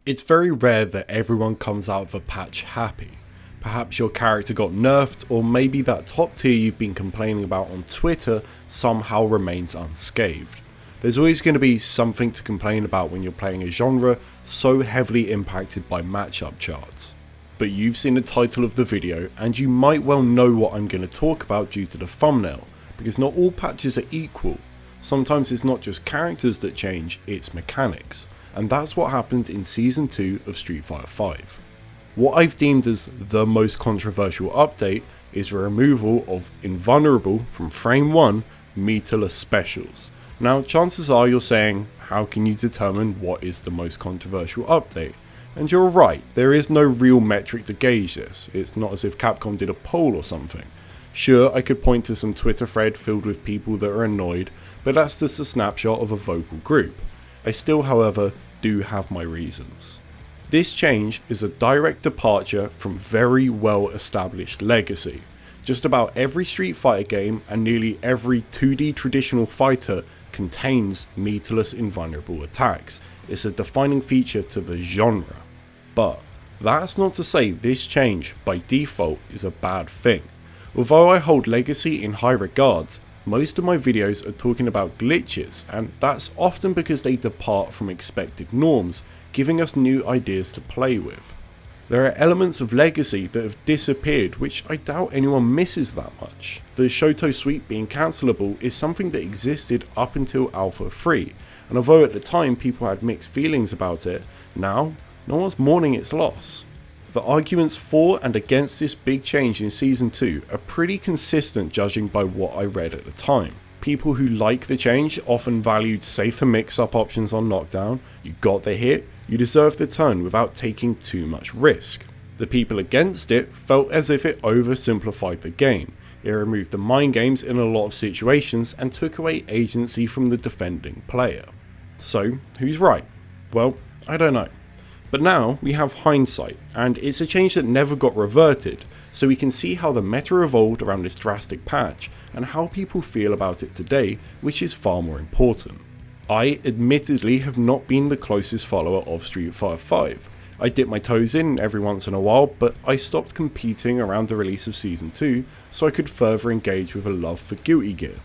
It's very rare that everyone comes out of a patch happy. Perhaps your character got nerfed, or maybe that top tier you've been complaining about on Twitter somehow remains unscathed. There's always going to be something to complain about when you're playing a genre so heavily impacted by matchup charts. But you've seen the title of the video and you might well know what I'm going to talk about due to the thumbnail, because not all patches are equal. Sometimes it's not just characters that change, it's mechanics. And that's what happened in Season 2 of Street Fighter V. What I've deemed as the most controversial update is the removal of Invulnerable from Frame 1 meterless specials. Now chances are you're saying, how can you determine what is the most controversial update? And you're right, there is no real metric to gauge this. It's not as if Capcom did a poll or something. Sure, I could point to some Twitter thread filled with people that are annoyed, but that's just a snapshot of a vocal group. I still, however, do have my reasons. This change is a direct departure from very well established legacy. Just about every Street Fighter game and nearly every 2D traditional fighter contains meterless invulnerable attacks. It's a defining feature to the genre. But that's not to say this change by default is a bad thing. Although I hold legacy in high regards, most of my videos are talking about glitches, and that's often because they depart from expected norms, giving us new ideas to play with. There are elements of legacy that have disappeared, which I doubt anyone misses that much. The Shoto sweep being cancelable is something that existed up until Alpha 3, and although at the time people had mixed feelings about it, now no one's mourning its loss. The arguments for and against this big change in Season 2 are pretty consistent judging by what I read at the time. People who like the change often valued safer mix-up options on knockdown, you got the hit, you deserve the turn without taking too much risk. The people against it felt as if it oversimplified the game. It removed the mind games in a lot of situations and took away agency from the defending player. So, who's right? Well, I don't know. But now we have hindsight, and it's a change that never got reverted, so we can see how the meta evolved around this drastic patch and how people feel about it today, which is far more important. I admittedly have not been the closest follower of Street Fighter V. I dip my toes in every once in a while, but I stopped competing around the release of Season 2 so I could further engage with a love for Guilty Gear.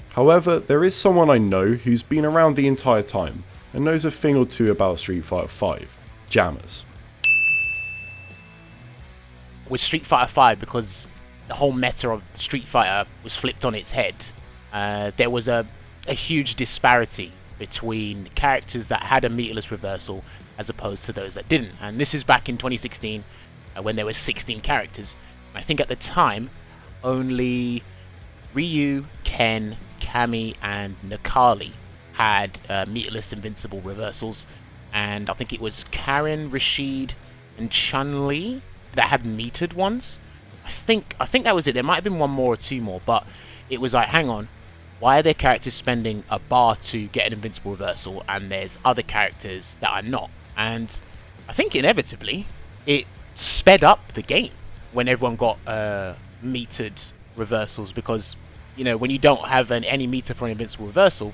However, there is someone I know who's been around the entire time and knows a thing or two about Street Fighter V. Jammers. With Street Fighter V, because the whole meta of Street Fighter was flipped on its head, there was a huge disparity between characters that had a meterless reversal as opposed to those that didn't. And this is back in 2016 when there were 16 characters. I think at the time only Ryu, Ken, Cammy and Nakali had meterless invincible reversals, and I think it was Karen, Rashid and Chun-Li that had metered ones. I think that was it. There might have been one more or two more, but it was like, hang on, why are there characters spending a bar to get an invincible reversal and there's other characters that are not? And I think inevitably it sped up the game when everyone got metered reversals, because, you know, when you don't have any meter for an invincible reversal,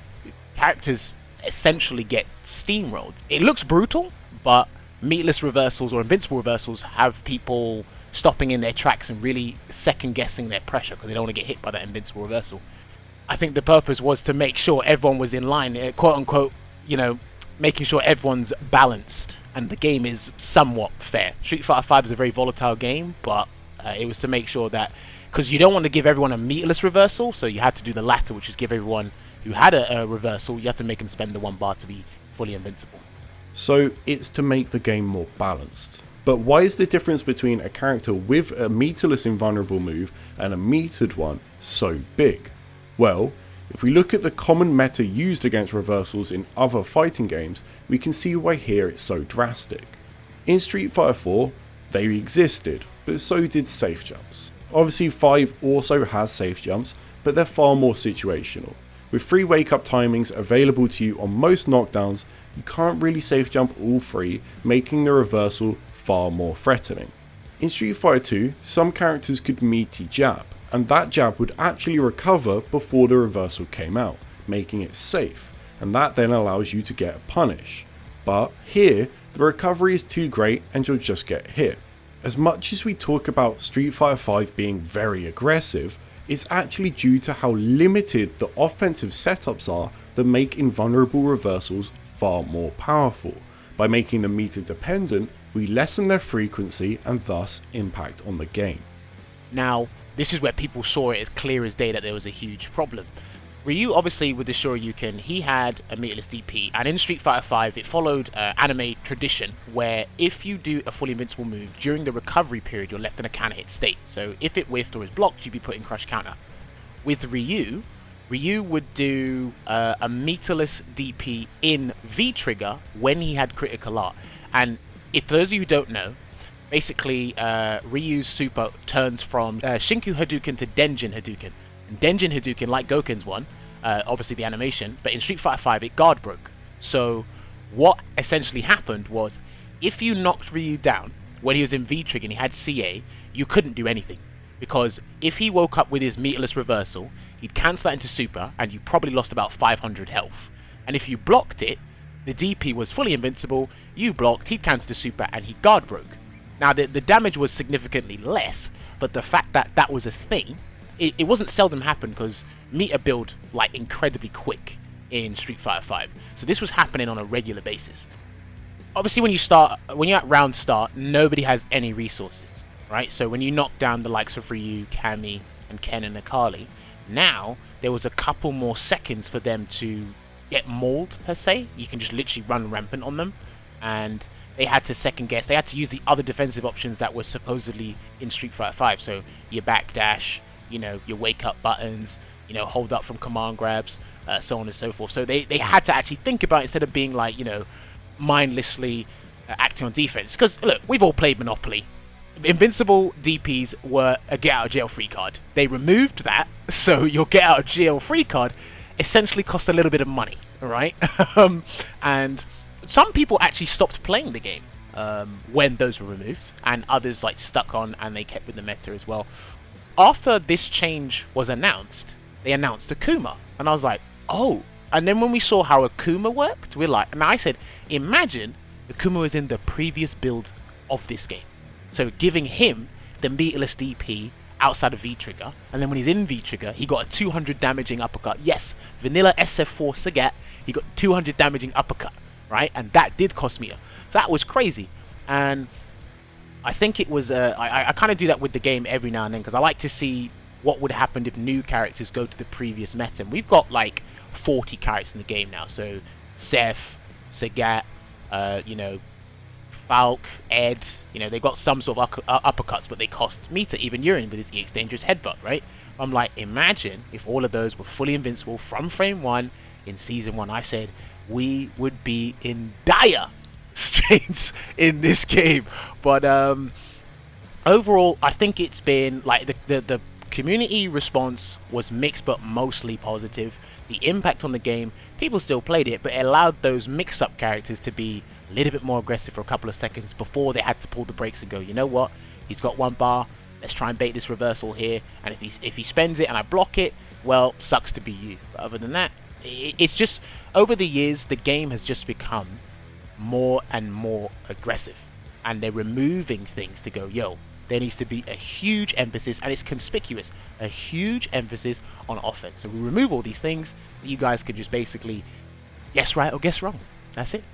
characters essentially get steamrolled. It looks brutal, but meterless reversals or invincible reversals have people stopping in their tracks and really second guessing their pressure because they don't want to get hit by that invincible reversal. I think the purpose was to make sure everyone was in line, quote unquote, you know, making sure everyone's balanced and the game is somewhat fair. Street Fighter V is a very volatile game, but it was to make sure that, because you don't want to give everyone a meterless reversal, so you had to do the latter, which is give everyone who had a reversal, you have to make them spend the one bar to be fully invincible. So it's to make the game more balanced. But why is the difference between a character with a meterless invulnerable move and a metered one so big? Well, if we look at the common meta used against reversals in other fighting games, we can see why here it's so drastic. In Street Fighter 4, they existed, but so did safe jumps. Obviously 5 also has safe jumps, but they're far more situational. With 3 wake up timings available to you on most knockdowns, you can't really safe jump all 3, making the reversal far more threatening. In Street Fighter 2, some characters could meaty jab, and that jab would actually recover before the reversal came out, making it safe, and that then allows you to get a punish. But here, the recovery is too great and you'll just get hit. As much as we talk about Street Fighter V being very aggressive, it's actually due to how limited the offensive setups are that make invulnerable reversals far more powerful. By making them meter dependent, we lessen their frequency and thus impact on the game. Now, this is where people saw it as clear as day that there was a huge problem. Ryu, obviously, with the Shoryuken, he had a meterless DP, and in Street Fighter V, it followed anime tradition, where if you do a fully invincible move during the recovery period, you're left in a counter hit state. So if it whiffed or is blocked, you'd be put in crush counter. With Ryu would do a meterless DP in V-trigger when he had critical art. And if those of you who don't know, basically Ryu's super turns from Shinku Hadouken to Denjin Hadouken. And Denjin Hadouken, like Goken's one, obviously the animation, but in Street Fighter V it guard broke. So what essentially happened was, if you knocked Ryu down when he was in V-trigger and he had CA, you couldn't do anything. Because if he woke up with his meterless reversal, he'd cancel that into super, and you probably lost about 500 health. And if you blocked it, the DP was fully invincible, you blocked, he'd cancel the super, and he guard broke. Now the damage was significantly less, but the fact that that was a thing, it wasn't seldom happen because meter build like incredibly quick in Street Fighter V. So this was happening on a regular basis. Obviously when you're at round start, nobody has any resources, right? So when you knock down the likes of Ryu, Kami, and Ken and Akali, now there was a couple more seconds for them to get mauled per se. You can just literally run rampant on them, and they had to second guess. They had to use the other defensive options that were supposedly in Street Fighter V. So your backdash, your wake up buttons, hold up from command grabs, so on and so forth. So they had to actually think about it instead of being like, mindlessly acting on defense. Because look, we've all played Monopoly. Invincible DPs were a get out of jail free card. They removed that, so your get out of jail free card essentially cost a little bit of money, alright? And some people actually stopped playing the game when those were removed, and others like stuck on and they kept with the meta as well. After this change was announced, they announced Akuma, and I was like, oh. And then when we saw how Akuma worked, we're like, and I said, imagine Akuma was in the previous build of this game. So giving him the meterless DP outside of V-trigger, and then when he's in V-trigger, he got a 200 damaging uppercut. Yes, vanilla SF4 Sagat, he got 200 damaging uppercut, right? And that did cost me. That was crazy. And I think it was, I kind of do that with the game every now and then, because I like to see what would happen if new characters go to the previous meta. And we've got like 40 characters in the game now. So Seth, Sagat, Falk, Ed, they got some sort of uppercuts, but they cost meter. Even Urine with his EX Dangerous Headbutt, right? I'm like, imagine if all of those were fully invincible from frame 1 in Season 1. I said, we would be in dire straits in this game. But overall, I think it's been, like, the community response was mixed, but mostly positive. The impact on the game, people still played it, but it allowed those mix-up characters to be a little bit more aggressive for a couple of seconds before they had to pull the brakes and go, you know what, he's got one bar, let's try and bait this reversal here, and if he spends it and I block it, well, sucks to be you. But other than that, it's just, over the years, the game has just become more and more aggressive, and they're removing things to go, yo, there needs to be a huge emphasis, and it's conspicuous, a huge emphasis on offense. So we remove all these things, you guys can just basically guess right or guess wrong. That's it.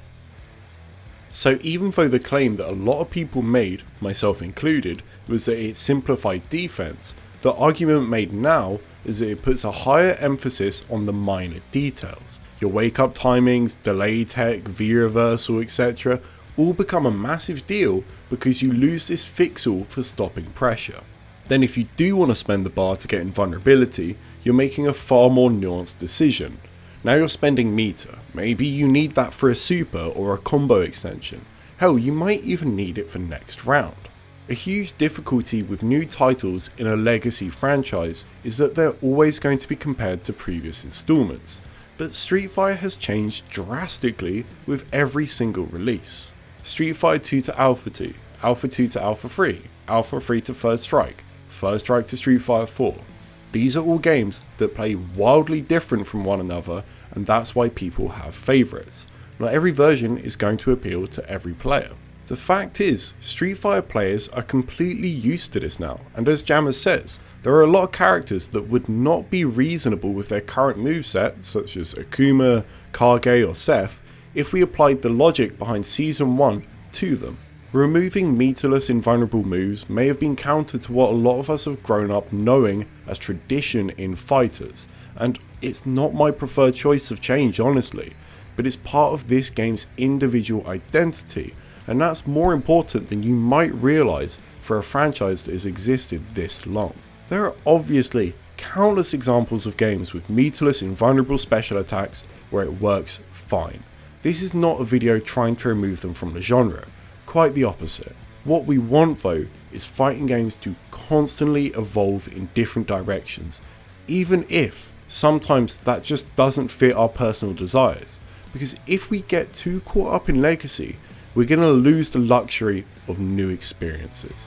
So even though the claim that a lot of people made, myself included, was that it simplified defense, the argument made now is that it puts a higher emphasis on the minor details. Your wake up timings, delay tech, V-reversal, etc. all become a massive deal because you lose this fixal for stopping pressure. Then if you do want to spend the bar to get invulnerability, you're making a far more nuanced decision. Now you're spending meter, maybe you need that for a super or a combo extension. Hell, you might even need it for next round. A huge difficulty with new titles in a legacy franchise is that they're always going to be compared to previous installments, but Street Fighter has changed drastically with every single release. Street Fighter 2 to Alpha 2, Alpha 2 to Alpha 3, Alpha 3 to First Strike to Street Fighter 4. These are all games that play wildly different from one another, and that's why people have favourites. Not every version is going to appeal to every player. The fact is, Street Fighter players are completely used to this now, and as Jammers says, there are a lot of characters that would not be reasonable with their current moveset, such as Akuma, Kage or Seth, if we applied the logic behind Season 1 to them. Removing meterless invulnerable moves may have been counter to what a lot of us have grown up knowing as tradition in fighters, and it's not my preferred choice of change honestly, but it's part of this game's individual identity, and that's more important than you might realise for a franchise that has existed this long. There are obviously countless examples of games with meterless invulnerable special attacks where it works fine. This is not a video trying to remove them from the genre, quite the opposite. What we want though is fighting games to constantly evolve in different directions, even if sometimes that just doesn't fit our personal desires, because if we get too caught up in legacy, we're going to lose the luxury of new experiences.